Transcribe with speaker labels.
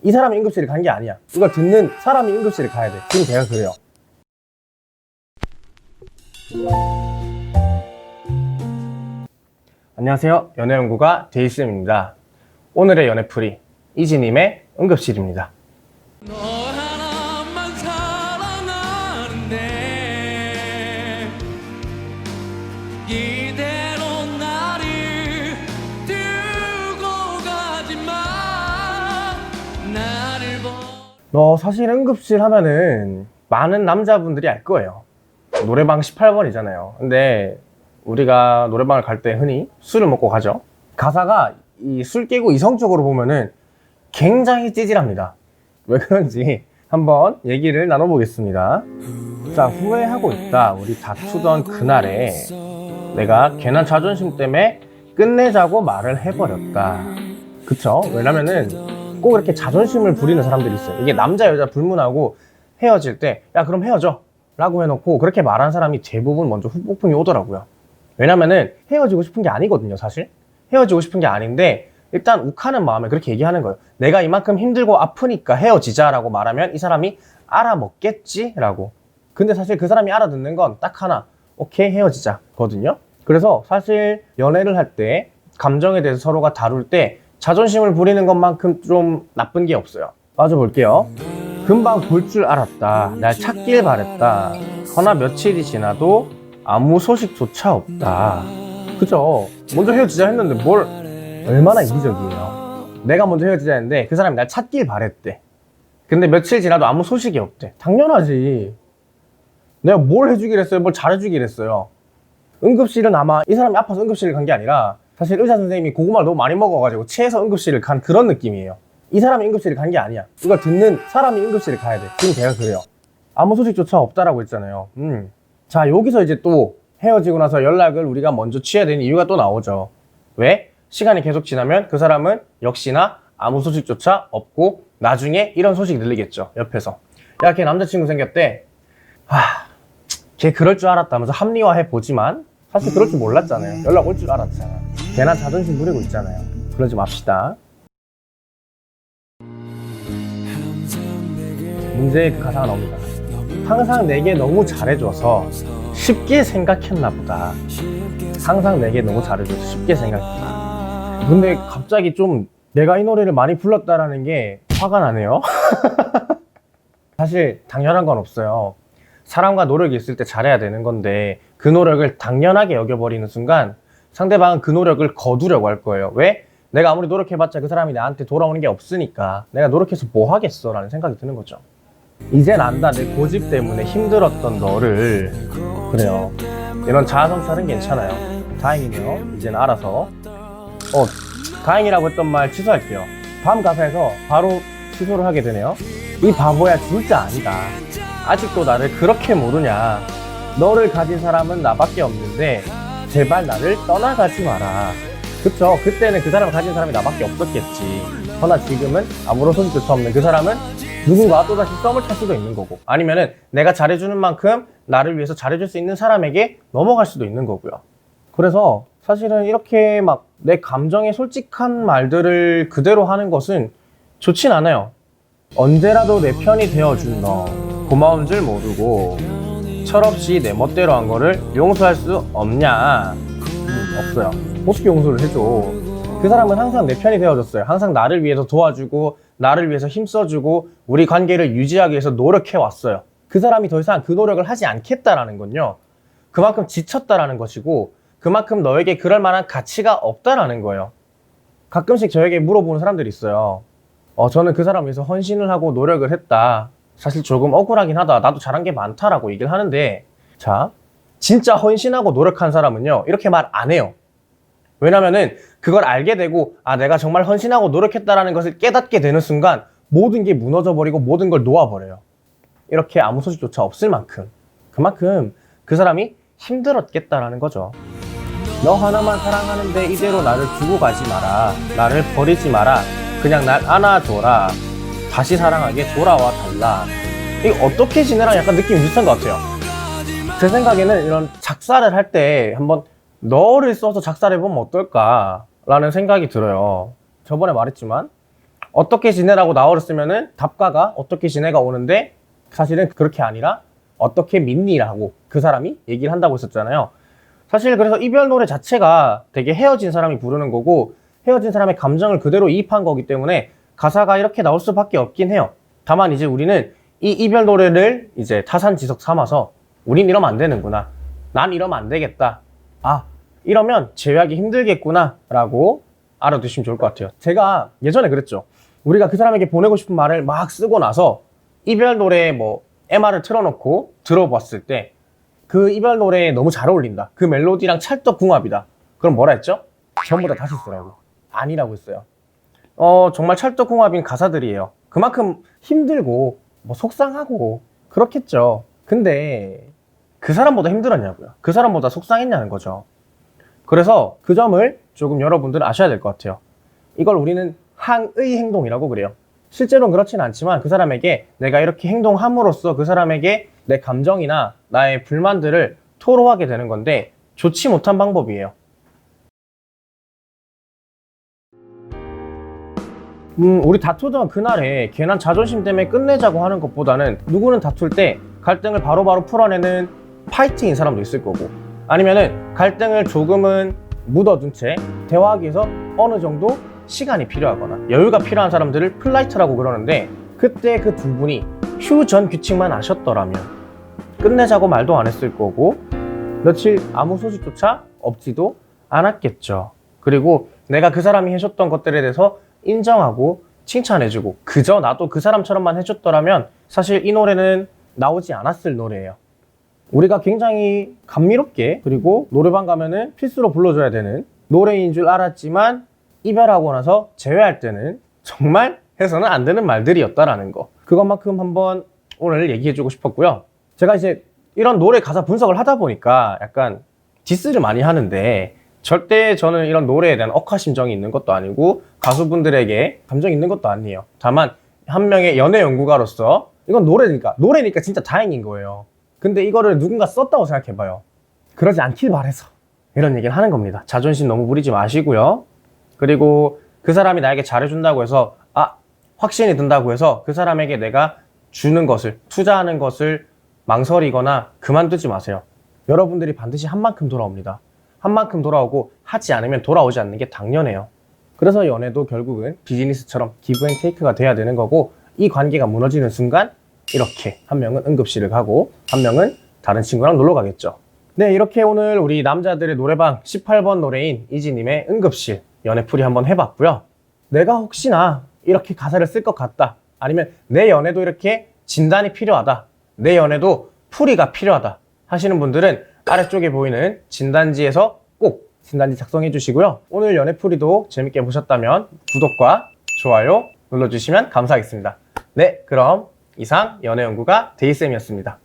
Speaker 1: 이 사람이 응급실을 간 게 아니야. 이걸 듣는 사람이 응급실을 가야 돼. 지금 제가 그래요. 안녕하세요. 연애연구가 데이쌤입니다. 오늘의 연애풀이 이지님의 응급실입니다.
Speaker 2: 너 하나만 사랑하는데 이대로 나를 두고 가지마. 나를
Speaker 1: 너 사실 응급실 하면은 많은 남자분들이 알 거예요. 노래방 18번이잖아요. 근데 우리가 노래방을 갈 때 흔히 술을 먹고 가죠. 가사가 이 술 깨고 이성적으로 보면은 굉장히 찌질합니다. 왜 그런지 한번 얘기를 나눠보겠습니다. 자, 후회하고 있다. 우리 다투던 그날에 내가 괜한 자존심 때문에 끝내자고 말을 해버렸다. 그쵸? 왜냐면은 꼭 이렇게 자존심을 부리는 사람들이 있어요. 이게 남자 여자 불문하고 헤어질 때 야 그럼 헤어져 라고 해놓고 그렇게 말하는 사람이 대부분 먼저 후폭풍이 오더라고요. 왜냐면은 헤어지고 싶은 게 아니거든요. 사실 헤어지고 싶은 게 아닌데 일단 욱하는 마음에 그렇게 얘기하는 거예요. 내가 이만큼 힘들고 아프니까 헤어지자 라고 말하면 이 사람이 알아먹겠지 라고. 근데 사실 그 사람이 알아듣는 건 딱 하나, 오케이 헤어지자 거든요. 그래서 사실 연애를 할 때 감정에 대해서 서로가 다룰 때 자존심을 부리는 것만큼 좀 나쁜 게 없어요. 빠져볼게요. 금방 볼 줄 알았다. 날 찾길 바랬다. 허나 며칠이 지나도 아무 소식조차 없다. 그죠? 먼저 헤어지자 했는데 뭘 얼마나 이기적이에요. 내가 먼저 헤어지자 했는데 그 사람이 날 찾길 바랬대. 근데 며칠 지나도 아무 소식이 없대. 당연하지. 내가 뭘 해주길 했어요? 뭘 잘해주길 했어요? 응급실은 아마 이 사람이 아파서 응급실을 간 게 아니라 사실 의사 선생님이 고구마를 너무 많이 먹어가지고 체해서 응급실을 간 그런 느낌이에요. 이 사람이 응급실을 간 게 아니야. 이걸 듣는 사람이 응급실을 가야 돼. 지금 제가 그래요. 아무 소식조차 없다라고 했잖아요. 자, 여기서 이제 또 헤어지고 나서 연락을 우리가 먼저 취해야 되는 이유가 또 나오죠. 왜? 시간이 계속 지나면 그 사람은 역시나 아무 소식조차 없고 나중에 이런 소식이 들리겠죠. 옆에서. 야, 걔 남자친구 생겼대. 걔 그럴 줄 알았다면서 합리화해 보지만 사실 그럴 줄 몰랐잖아요. 연락 올 줄 알았잖아. 걔나 자존심 부리고 있잖아요. 그러지 맙시다. 문제의 그 가사가 나옵니다. 항상 내게 너무 잘해줘서 쉽게 생각했나 보다. 항상 내게 너무 잘해줘서 쉽게 생각했다. 근데 갑자기 좀 내가 이 노래를 많이 불렀다라는 게 화가 나네요. 사실 당연한 건 없어요. 사랑과 노력이 있을 때 잘해야 되는 건데 그 노력을 당연하게 여겨버리는 순간 상대방은 그 노력을 거두려고 할 거예요. 왜? 내가 아무리 노력해봤자 그 사람이 나한테 돌아오는 게 없으니까 내가 노력해서 뭐 하겠어 라는 생각이 드는 거죠. 이젠 안다. 내 고집 때문에 힘들었던 너를. 그래요. 이런 자아성찰은 괜찮아요. 다행이네요. 이제는 알아서. 다행이라고 했던 말 취소할게요. 다음 가사에서 바로 취소를 하게 되네요. 이 바보야 진짜 아니다. 아직도 나를 그렇게 모르냐. 너를 가진 사람은 나밖에 없는데 제발 나를 떠나가지 마라. 그쵸? 그때는 그 사람을 가진 사람이 나밖에 없었겠지. 그러나 지금은 아무런 소식조차 없는 그 사람은 누군가 또다시 썸을 탈 수도 있는 거고 아니면은 내가 잘해주는 만큼 나를 위해서 잘해줄 수 있는 사람에게 넘어갈 수도 있는 거고요. 그래서 사실은 이렇게 막 내 감정에 솔직한 말들을 그대로 하는 것은 좋진 않아요. 언제라도 내 편이 되어준 너 고마운 줄 모르고 철없이 내 멋대로 한 거를 용서할 수 없냐? 없어요. 어떻게 용서를 해줘? 그 사람은 항상 내 편이 되어줬어요. 항상 나를 위해서 도와주고 나를 위해서 힘써주고 우리 관계를 유지하기 위해서 노력해왔어요. 그 사람이 더 이상 그 노력을 하지 않겠다라는 건요, 그만큼 지쳤다라는 것이고 그만큼 너에게 그럴 만한 가치가 없다라는 거예요. 가끔씩 저에게 물어보는 사람들이 있어요. 저는 그 사람을 위해서 헌신을 하고 노력을 했다. 사실 조금 억울하긴 하다. 나도 잘한 게 많다라고 얘기를 하는데, 자, 진짜 헌신하고 노력한 사람은요 이렇게 말 안 해요. 왜냐면은 그걸 알게 되고 내가 정말 헌신하고 노력했다라는 것을 깨닫게 되는 순간 모든 게 무너져 버리고 모든 걸 놓아버려요. 이렇게 아무 소식조차 없을 만큼. 그만큼 그 사람이 힘들었겠다라는 거죠. 너 하나만 사랑하는데 이대로 나를 두고 가지 마라. 나를 버리지 마라. 그냥 날 안아줘라. 다시 사랑하게 돌아와 달라. 이거 어떻게 지내랑 약간 느낌이 비슷한 것 같아요. 제 생각에는 이런 작사를 할 때 한번 너를 써서 작사를 해보면 어떨까 라는 생각이 들어요. 저번에 말했지만 어떻게 지내라고 나왔으면은 답가가 어떻게 지내가 오는데 사실은 그렇게 아니라 어떻게 믿니라고 그 사람이 얘기를 한다고 했었잖아요. 사실 그래서 이별 노래 자체가 되게 헤어진 사람이 부르는 거고 헤어진 사람의 감정을 그대로 이입한 거기 때문에 가사가 이렇게 나올 수밖에 없긴 해요. 다만 이제 우리는 이 이별 노래를 이제 타산지석 삼아서 우린 이러면 안 되는구나. 난 이러면 안 되겠다. 아, 이러면 제외하기 힘들겠구나 라고 알아두시면 좋을 것 같아요. 제가 예전에 그랬죠. 우리가 그 사람에게 보내고 싶은 말을 막 쓰고 나서 이별 노래 뭐 MR을 틀어놓고 들어봤을 때 그 이별 노래에 너무 잘 어울린다. 그 멜로디랑 찰떡궁합이다. 그럼 뭐라 했죠? 전부 다 다시 쓰라고. 아니라고 했어요. 정말 찰떡궁합인 가사들이에요. 그만큼 힘들고 뭐 속상하고 그렇겠죠. 근데 그 사람보다 힘들었냐고요. 그 사람보다 속상했냐는 거죠. 그래서 그 점을 조금 여러분들 아셔야 될 것 같아요. 이걸 우리는 항의 행동이라고 그래요. 실제로는 그렇지는 않지만 그 사람에게 내가 이렇게 행동함으로써 그 사람에게 내 감정이나 나의 불만들을 토로하게 되는 건데 좋지 못한 방법이에요. 우리 다투던 그날에 괜한 자존심 때문에 끝내자고 하는 것보다는 누구는 다툴 때 갈등을 바로바로 풀어내는 파이팅인 사람도 있을 거고 아니면은 갈등을 조금은 묻어둔 채 대화하기 위해서 어느 정도 시간이 필요하거나 여유가 필요한 사람들을 플라이트라고 그러는데 그때 그 두 분이 휴전 규칙만 아셨더라면 끝내자고 말도 안 했을 거고 며칠 아무 소식조차 없지도 않았겠죠. 그리고 내가 그 사람이 해줬던 것들에 대해서 인정하고 칭찬해주고 그저 나도 그 사람처럼만 해줬더라면 사실 이 노래는 나오지 않았을 노래예요. 우리가 굉장히 감미롭게 그리고 노래방 가면은 필수로 불러줘야 되는 노래인 줄 알았지만 이별하고 나서 제외할 때는 정말 해서는 안 되는 말들이었다라는 거. 그것만큼 한번 오늘 얘기해주고 싶었고요. 제가 이제 이런 노래 가사 분석을 하다 보니까 약간 디스를 많이 하는데 절대 저는 이런 노래에 대한 억하심정이 있는 것도 아니고 가수분들에게 감정이 있는 것도 아니에요. 다만 한 명의 연애 연구가로서 이건 노래니까 진짜 다행인 거예요. 근데 이거를 누군가 썼다고 생각해봐요. 그러지 않길 바래서 이런 얘기를 하는 겁니다. 자존심 너무 부리지 마시고요. 그리고 그 사람이 나에게 잘해준다고 해서 확신이 든다고 해서 그 사람에게 내가 주는 것을 투자하는 것을 망설이거나 그만두지 마세요. 여러분들이 반드시 한 만큼 돌아옵니다. 한 만큼 돌아오고 하지 않으면 돌아오지 않는 게 당연해요. 그래서 연애도 결국은 비즈니스처럼 기브 앤 테이크가 돼야 되는 거고 이 관계가 무너지는 순간 이렇게 한 명은 응급실을 가고 한 명은 다른 친구랑 놀러 가겠죠. 네, 이렇게 오늘 우리 남자들의 노래방 18번 노래인 이지님의 응급실 연애풀이 한번 해봤고요. 내가 혹시나 이렇게 가사를 쓸 것 같다 아니면 내 연애도 이렇게 진단이 필요하다 내 연애도 풀이가 필요하다 하시는 분들은 아래쪽에 보이는 진단지에서 꼭 진단지 작성해 주시고요. 오늘 연애풀이도 재밌게 보셨다면 구독과 좋아요 눌러주시면 감사하겠습니다. 네, 그럼 이상 연애연구가 데이쌤이었습니다.